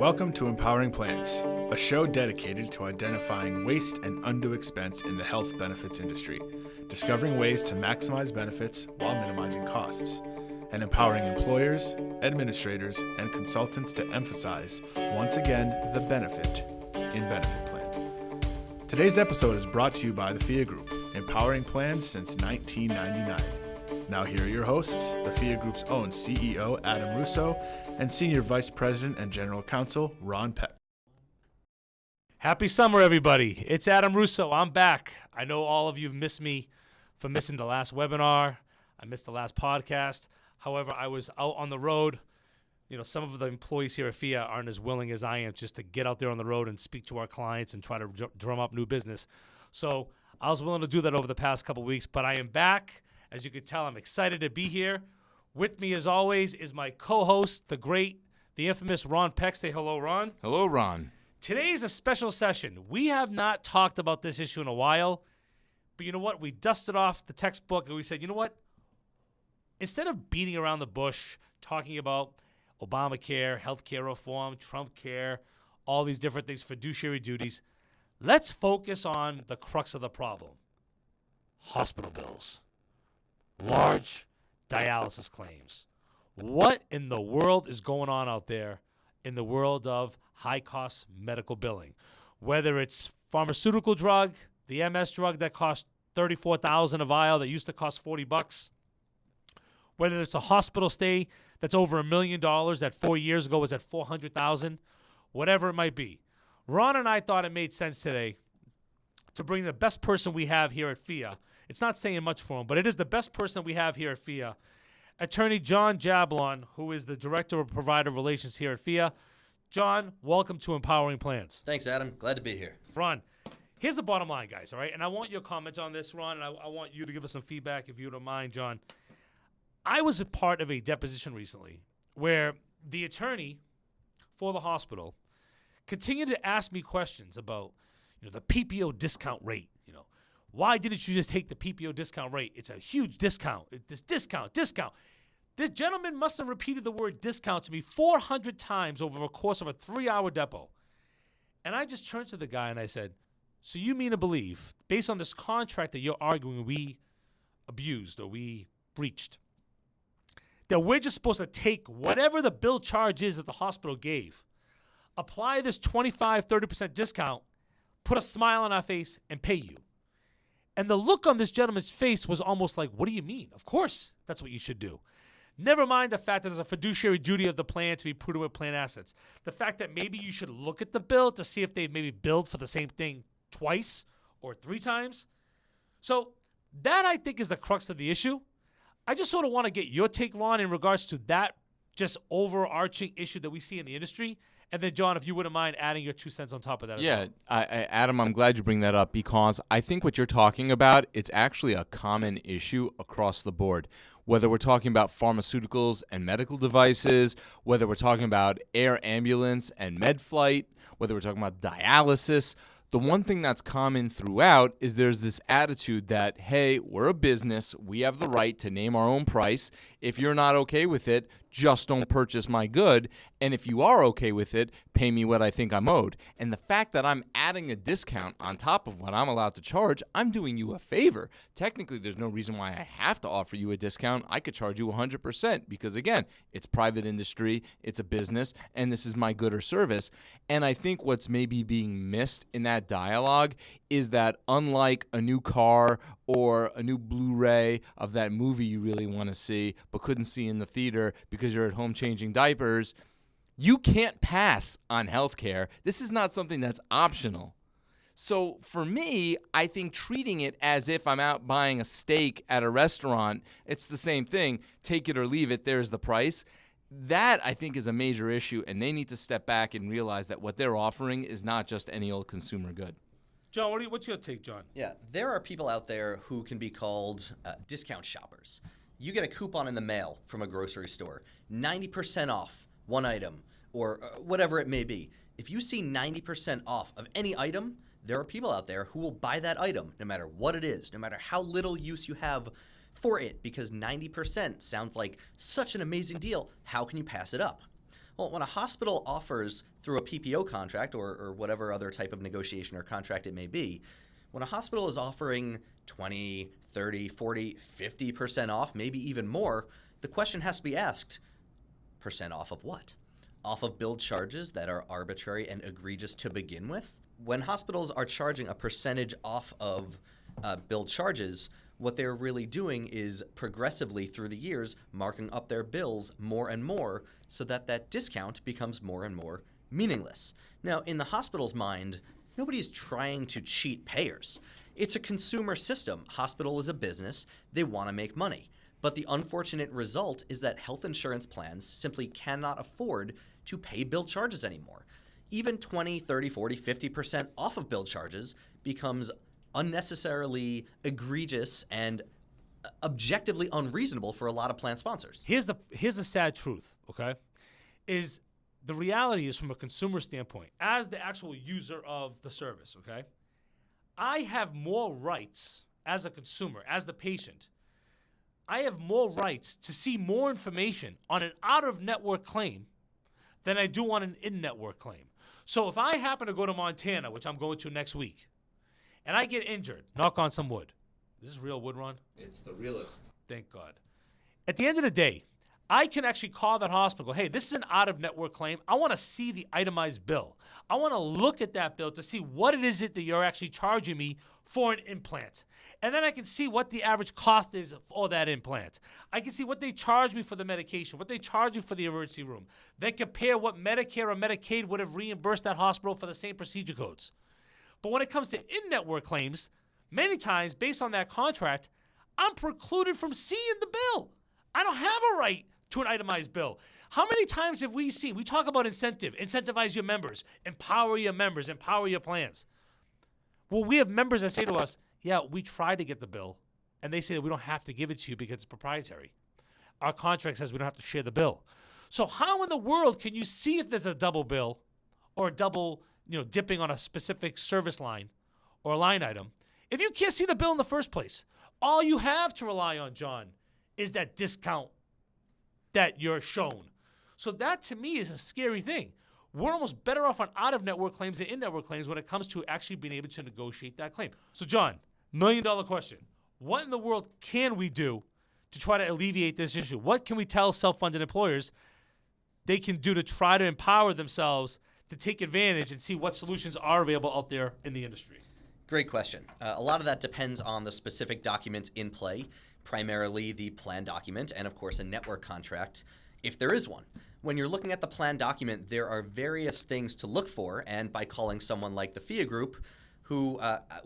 Welcome to Empowering Plans, a show dedicated to identifying waste and undue expense in the health benefits industry, discovering ways to maximize benefits while minimizing costs, and empowering employers, administrators, and consultants to emphasize, once again, the benefit in benefit plan. Today's episode is brought to you by the Phia Group, empowering plans since 1999. Now here are your hosts, the Phia Group's own CEO, Adam Russo, and Senior Vice President and General Counsel, Ron Peck. Happy summer, everybody. It's Adam Russo. I'm back. I know all of you have missed me for missing the last webinar. I missed the last podcast. However, I was out on the road. You know, some of the employees here at Phia aren't as willing as I am just to get out there on the road and speak to our clients and try to drum up new business. So I was willing to do that over the past couple of weeks, but I am back. As you can tell, I'm excited to be here. With me, as always, is my co-host, the infamous Ron Peck. Say hello, Ron. Hello, Ron. Today is a special session. We have not talked about this issue in a while, but you know what? We dusted off the textbook and we said, you know what? Instead of beating around the bush, talking about Obamacare, healthcare reform, Trump care, all these different things, fiduciary duties, let's focus on the crux of the problem. Hospital bills. Large dialysis claims. What in the world is going on out there in the world of high-cost medical billing? Whether it's pharmaceutical drug, the MS drug that costs $34,000 a vial that used to cost $40, whether it's a hospital stay that's over $1 million that 4 years ago was at $400,000, whatever it might be. Ron and I thought it made sense today to bring the best person we have here at Phia. It's not saying much for him, but it is the best person we have here at Phia, Attorney Jon Jablon, who is the Director of Provider Relations here at Phia. John, welcome to Empowering Plans. Thanks, Adam. Glad to be here. Ron, here's the bottom line, guys, all right? And I want your comments on this, Ron, and I want you to give us some feedback if you don't mind, John. I was a part of a deposition recently where the attorney for the hospital continued to ask me questions about, the PPO discount rate. Why didn't you just take the PPO discount rate? It's a huge discount. This discount. This gentleman must have repeated the word discount to me 400 times over the course of a 3-hour depo. And I just turned to the guy and I said, so you mean to believe, based on this contract that you're arguing we abused or we breached, that we're just supposed to take whatever the bill charge is that the hospital gave, apply this 25, 30% discount, put a smile on our face, and pay you? And the look on this gentleman's face was almost like, what do you mean? Of course, that's what you should do. Never mind the fact that there's a fiduciary duty of the plan to be prudent with plan assets. The fact that maybe you should look at the bill to see if they've maybe billed for the same thing twice or 3 times. So that, I think, is the crux of the issue. I just sort of want to get your take, Ron, in regards to that just overarching issue that we see in the industry. And then, John, if you wouldn't mind adding your 2 cents on top of that as well. Adam, I'm glad you bring that up because I think what you're talking about, it's actually a common issue across the board. Whether we're talking about pharmaceuticals and medical devices, whether we're talking about air ambulance and med flight, whether we're talking about dialysis, the one thing that's common throughout is there's this attitude that, hey, we're a business. We have the right to name our own price. If you're not okay with it, just don't purchase my good. And if you are okay with it, pay me what I think I'm owed. And the fact that I'm adding a discount on top of what I'm allowed to charge, I'm doing you a favor. Technically, there's no reason why I have to offer you a discount. I could charge you 100% because, again, it's private industry, it's a business, and this is my good or service. And I think what's maybe being missed in that dialogue is that unlike a new car or a new Blu-ray of that movie you really want to see but couldn't see in the theater because you're at home changing diapers, you can't pass on healthcare. This is not something that's optional. So for me, I think treating it as if I'm out buying a steak at a restaurant, it's the same thing. Take it or leave it. There's the price. That, I think, is a major issue, and they need to step back and realize that what they're offering is not just any old consumer good. John, what's your take, John? Yeah, there are people out there who can be called discount shoppers. You get a coupon in the mail from a grocery store, 90% off one item or whatever it may be. If you see 90% off of any item, there are people out there who will buy that item no matter what it is, no matter how little use you have for it, because 90% sounds like such an amazing deal. How can you pass it up? Well, when a hospital offers through a PPO contract or whatever other type of negotiation or contract it may be, when a hospital is offering 20, 30, 40, 50% off, maybe even more, the question has to be asked, percent off of what? Off of billed charges that are arbitrary and egregious to begin with? When hospitals are charging a percentage off of billed charges, what they're really doing is progressively through the years marking up their bills more and more so that that discount becomes more and more meaningless. Now, in the hospital's mind, nobody's trying to cheat payers. It's a consumer system. Hospital is a business. They want to make money. But the unfortunate result is that health insurance plans simply cannot afford to pay billed charges anymore. Even 20, 30, 40, 50% off of billed charges becomes unnecessarily egregious and objectively unreasonable for a lot of plan sponsors. Here's the sad truth, okay? Is the reality is from a consumer standpoint, as the actual user of the service, okay? I have more rights as a consumer, as the patient. I have more rights to see more information on an out-of-network claim than I do on an in-network claim. So if I happen to go to Montana, which I'm going to next week, and I get injured, knock on some wood. Is this real wood, Ron? It's the realest. Thank God. At the end of the day, I can actually call that hospital and go, hey, this is an out-of-network claim. I want to see the itemized bill. I want to look at that bill to see what it is that you're actually charging me for an implant. And then I can see what the average cost is for that implant. I can see what they charge me for the medication, what they charge me for the emergency room. Then compare what Medicare or Medicaid would have reimbursed that hospital for the same procedure codes. But when it comes to in-network claims, many times, based on that contract, I'm precluded from seeing the bill. I don't have a right to an itemized bill. How many times have we seen, we talk about incentivize your members, empower your plans. Well, we have members that say to us, yeah, we try to get the bill, and they say that we don't have to give it to you because it's proprietary. Our contract says we don't have to share the bill. So how in the world can you see if there's a double bill or a double, dipping on a specific service line or a line item if you can't see the bill in the first place? All you have to rely on, John, is that discount that you're shown. So that, to me, is a scary thing. We're almost better off on out-of-network claims than in-network claims when it comes to actually being able to negotiate that claim. So, John, $1 million question. What in the world can we do to try to alleviate this issue? What can we tell self-funded employers they can do to try to empower themselves to take advantage and see what solutions are available out there in the industry? Great question. A lot of that depends on the specific documents in play, primarily the plan document and, of course, a network contract, if there is one. When you're looking at the plan document, there are various things to look for, and by calling someone like the Phia Group, who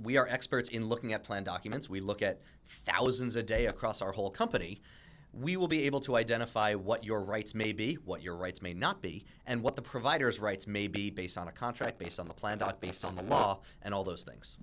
we are experts in looking at plan documents, we look at thousands a day across our whole company, we will be able to identify what your rights may be, what your rights may not be, and what the provider's rights may be based on a contract, based on the plan doc, based on the law, and all those things.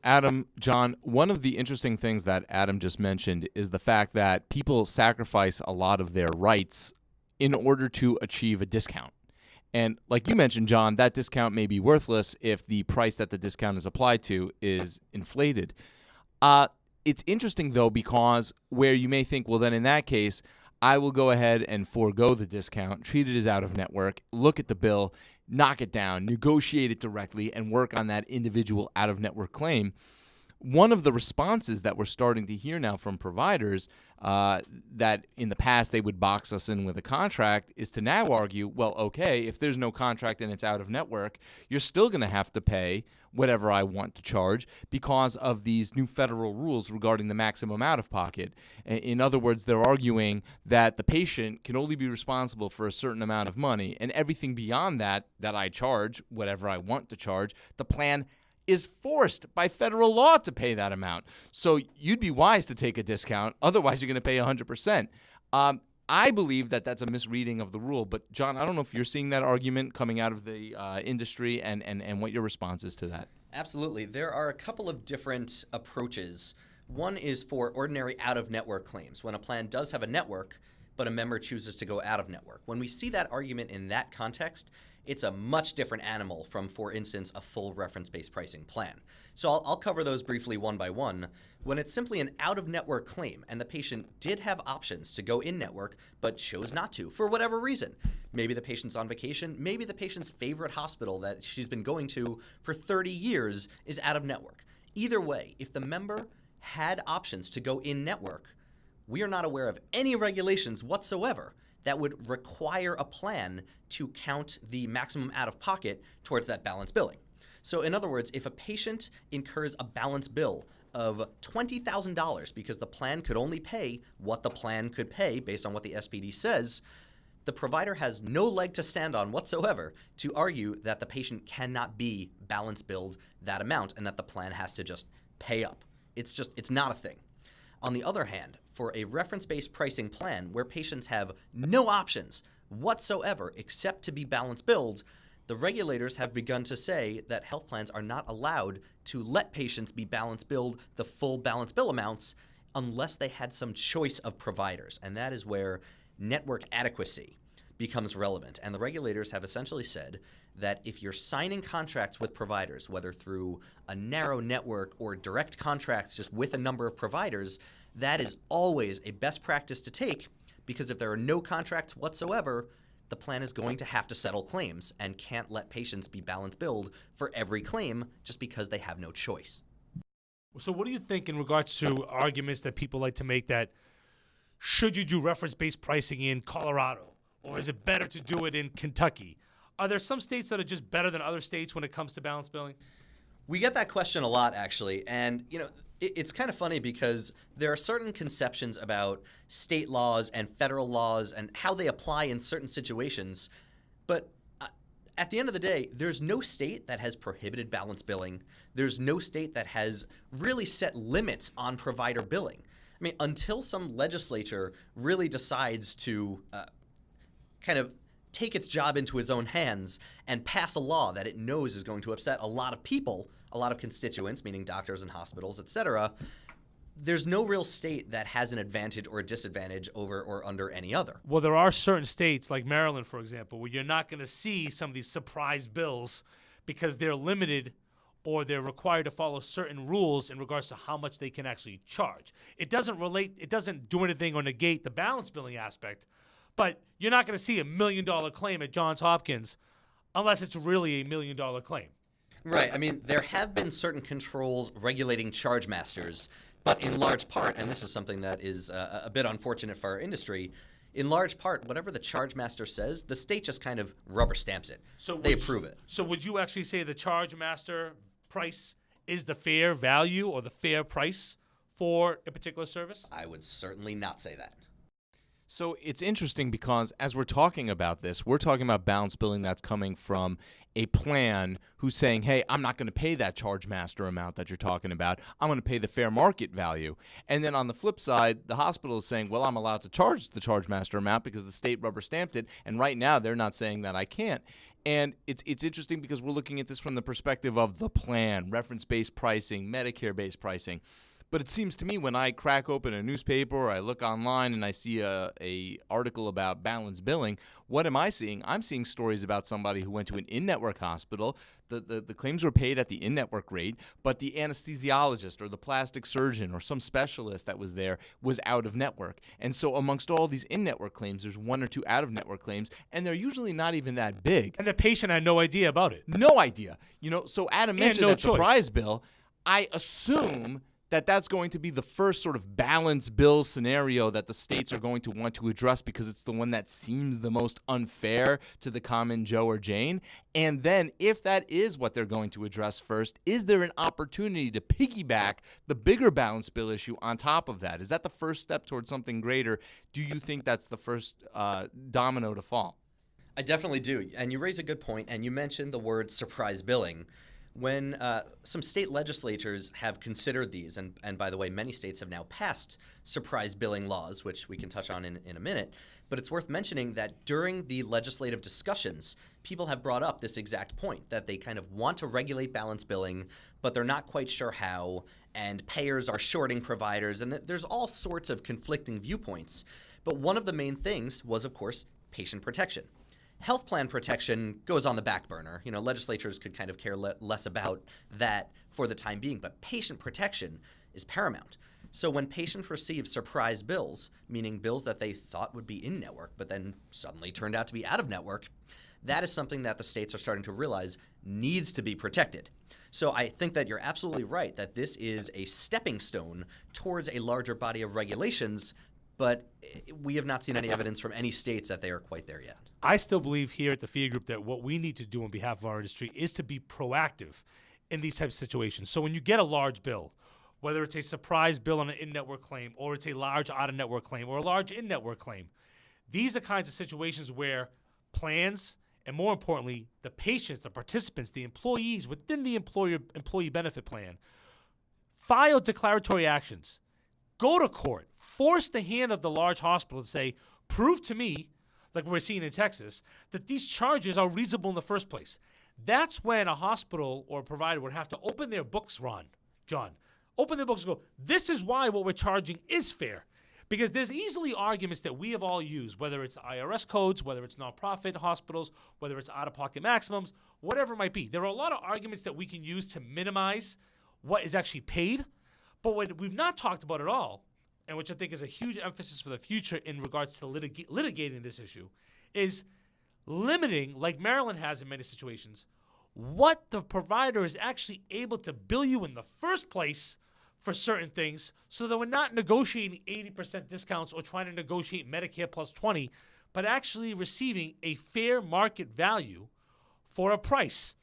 Adam, John, one of the interesting things that Adam just mentioned is the fact that people sacrifice a lot of their rights in order to achieve a discount. And like you mentioned, John, that discount may be worthless if the price that the discount is applied to is inflated. It's interesting, though, because where you may think, well, then in that case, I will go ahead and forego the discount, treat it as out-of-network, look at the bill, knock it down, negotiate it directly, and work on that individual out-of-network claim. One of the responses that we're starting to hear now from providers that in the past they would box us in with a contract is to now argue, well, okay, if there's no contract and it's out of network, you're still going to have to pay whatever I want to charge because of these new federal rules regarding the maximum out-of-pocket. In other words, they're arguing that the patient can only be responsible for a certain amount of money, and everything beyond that I charge, whatever I want to charge, the plan is forced by federal law to pay that amount. So you'd be wise to take a discount. Otherwise, you're going to pay 100%. I believe that that's a misreading of the rule. But, John, I don't know if you're seeing that argument coming out of the industry and what your response is to that. Absolutely. There are a couple of different approaches. One is for ordinary out-of-network claims. When a plan does have a network, but a member chooses to go out of network. When we see that argument in that context, it's a much different animal from, for instance, a full reference-based pricing plan. So I'll cover those briefly one by one. When it's simply an out-of-network claim and the patient did have options to go in-network but chose not to for whatever reason, maybe the patient's on vacation, maybe the patient's favorite hospital that she's been going to for 30 years is out of network. Either way, if the member had options to go in-network, we are not aware of any regulations whatsoever that would require a plan to count the maximum out-of-pocket towards that balance billing. So in other words, if a patient incurs a balance bill of $20,000 because the plan could only pay what the plan could pay based on what the SPD says, the provider has no leg to stand on whatsoever to argue that the patient cannot be balance billed that amount and that the plan has to just pay up. It's not a thing. On the other hand, for a reference-based pricing plan where patients have no options whatsoever except to be balance billed, the regulators have begun to say that health plans are not allowed to let patients be balance billed the full balance bill amounts unless they had some choice of providers. And that is where network adequacy becomes relevant. And the regulators have essentially said that if you're signing contracts with providers, whether through a narrow network or direct contracts just with a number of providers, that is always a best practice to take, because if there are no contracts whatsoever, the plan is going to have to settle claims and can't let patients be balance billed for every claim just because they have no choice. So what do you think in regards to arguments that people like to make that should you do reference-based pricing in Colorado, or is it better to do it in Kentucky? Are there some states that are just better than other states when it comes to balance billing? We get that question a lot, actually, and it's kind of funny because there are certain conceptions about state laws and federal laws and how they apply in certain situations, but at the end of the day, there's no state that has prohibited balance billing. There's no state that has really set limits on provider billing. I mean, until some legislature really decides to kind of take its job into its own hands and pass a law that it knows is going to upset a lot of people, a lot of constituents, meaning doctors and hospitals, et cetera, there's no real state that has an advantage or a disadvantage over or under any other. Well, there are certain states, like Maryland, for example, where you're not going to see some of these surprise bills because they're limited or they're required to follow certain rules in regards to how much they can actually charge. It doesn't do anything or negate the balance billing aspect, but you're not going to see $1 million claim at Johns Hopkins unless it's really $1 million claim. Right. I mean, there have been certain controls regulating charge masters, but in large part, and this is something that is a bit unfortunate for our industry, in large part, whatever the charge master says, the state just kind of rubber stamps it. So they approve it. So would you actually say the charge master price is the fair value or the fair price for a particular service? I would certainly not say that. So it's interesting because as we're talking about this, we're talking about balance billing that's coming from a plan who's saying, hey, I'm not going to pay that charge master amount that you're talking about. I'm going to pay the fair market value. And then on the flip side, the hospital is saying, well, I'm allowed to charge the charge master amount because the state rubber stamped it. And right now they're not saying that I can't. And it's interesting because we're looking at this from the perspective of the plan, reference-based pricing, Medicare-based pricing. But it seems to me when I crack open a newspaper or I look online and I see a article about balance billing, what am I seeing? I'm seeing stories about somebody who went to an in-network hospital. The claims were paid at the in-network rate, but the anesthesiologist or the plastic surgeon or some specialist that was there was out of network. And so amongst all these in-network claims, there's one or two out-of-network claims, and they're usually not even that big. And the patient had no idea about it. No idea. So Adam mentioned that choice. Surprise bill. I assume that's going to be the first sort of balance bill scenario that the states are going to want to address because it's the one that seems the most unfair to the common Joe or Jane. And then if that is what they're going to address first, is there an opportunity to piggyback the bigger balance bill issue on top of that? Is that the first step towards something greater? Do you think that's the first domino to fall? I definitely do. And you raise a good point, and you mentioned the word surprise billing. When some state legislatures have considered these, and by the way, many states have now passed surprise billing laws, which we can touch on in a minute, but it's worth mentioning that during the legislative discussions, people have brought up this exact point, that they kind of want to regulate balance billing, but they're not quite sure how, and payers are shorting providers, and there's all sorts of conflicting viewpoints. But one of the main things was, of course, patient protection. Health plan protection goes on the back burner. Legislatures could kind of care less about that for the time being, but patient protection is paramount. So when patients receive surprise bills, meaning bills that they thought would be in-network but then suddenly turned out to be out-of-network, that is something that the states are starting to realize needs to be protected. So I think that you're absolutely right that this is a stepping stone towards a larger body of regulations, but we have not seen any evidence from any states that they are quite there yet. I still believe here at the Phia Group that what we need to do on behalf of our industry is to be proactive in these types of situations. So when you get a large bill, whether it's a surprise bill on an in-network claim or it's a large out-of-network claim or a large in-network claim, these are kinds of situations where plans and, more importantly, the patients, the participants, the employees within the employee benefit plan file declaratory actions, go to court, force the hand of the large hospital to say, prove to me, like we're seeing in Texas, that these charges are reasonable in the first place. That's when a hospital or a provider would have to open their books, John, open their books and go, this is why what we're charging is fair. Because there's easily arguments that we have all used, whether it's IRS codes, whether it's nonprofit hospitals, whether it's out-of-pocket maximums, whatever it might be. There are a lot of arguments that we can use to minimize what is actually paid. But what we've not talked about at all, and which I think is a huge emphasis for the future in regards to litigating this issue, is limiting, like Maryland has in many situations, what the provider is actually able to bill you in the first place for certain things, so that we're not negotiating 80% discounts or trying to negotiate Medicare plus 20, but actually receiving a fair market value for a price.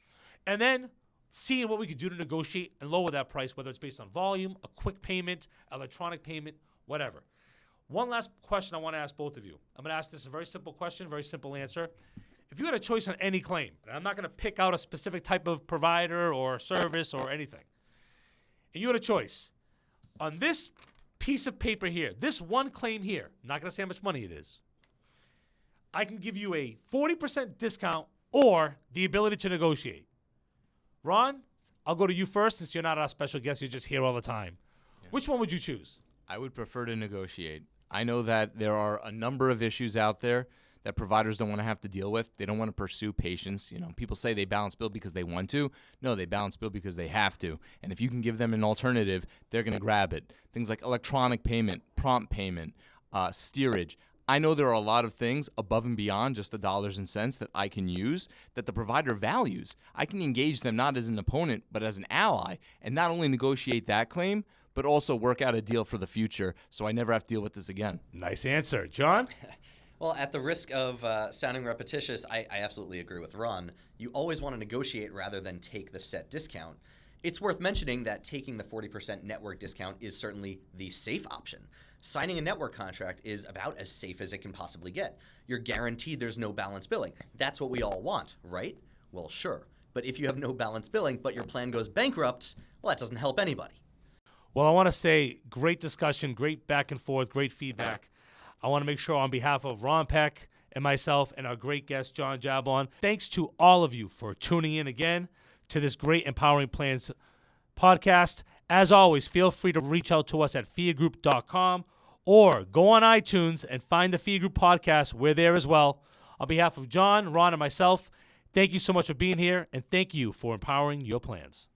And then seeing what we could do to negotiate and lower that price, whether it's based on volume, a quick payment, electronic payment, whatever. One last question I want to ask both of you. I'm going to ask this a very simple question, very simple answer. If you had a choice on any claim, and I'm not going to pick out a specific type of provider or service or anything, and you had a choice on this piece of paper here, this one claim here, I'm not going to say how much money it is, I can give you a 40% discount or the ability to negotiate. Ron, I'll go to you first since you're not our special guest. You're just here all the time. Yeah. Which one would you choose? I would prefer to negotiate. I know that there are a number of issues out there that providers don't want to have to deal with. They don't want to pursue patients. People say they balance bill because they want to. No, they balance bill because they have to. And if you can give them an alternative, they're going to grab it. Things like electronic payment, prompt payment, steerage. I know there are a lot of things above and beyond just the dollars and cents that I can use that the provider values. I can engage them not as an opponent, but as an ally, and not only negotiate that claim, but also work out a deal for the future so I never have to deal with this again. Nice answer. John? Well, at the risk of sounding repetitious, I absolutely agree with Ron. You always want to negotiate rather than take the set discount. It's worth mentioning that taking the 40% network discount is certainly the safe option. Signing a network contract is about as safe as it can possibly get. You're guaranteed there's no balance billing. That's what we all want, right? Well, sure. But if you have no balance billing, but your plan goes bankrupt, well, that doesn't help anybody. Well, I want to say great discussion, great back and forth, great feedback. I want to make sure on behalf of Ron Peck and myself and our great guest, Jon Jablon, thanks to all of you for tuning in again to this great Empowering Plans podcast. As always, feel free to reach out to us at PhiaGroup.com or go on iTunes and find the Phia Group podcast. We're there as well. On behalf of John, Ron, and myself, thank you so much for being here, and thank you for empowering your plans.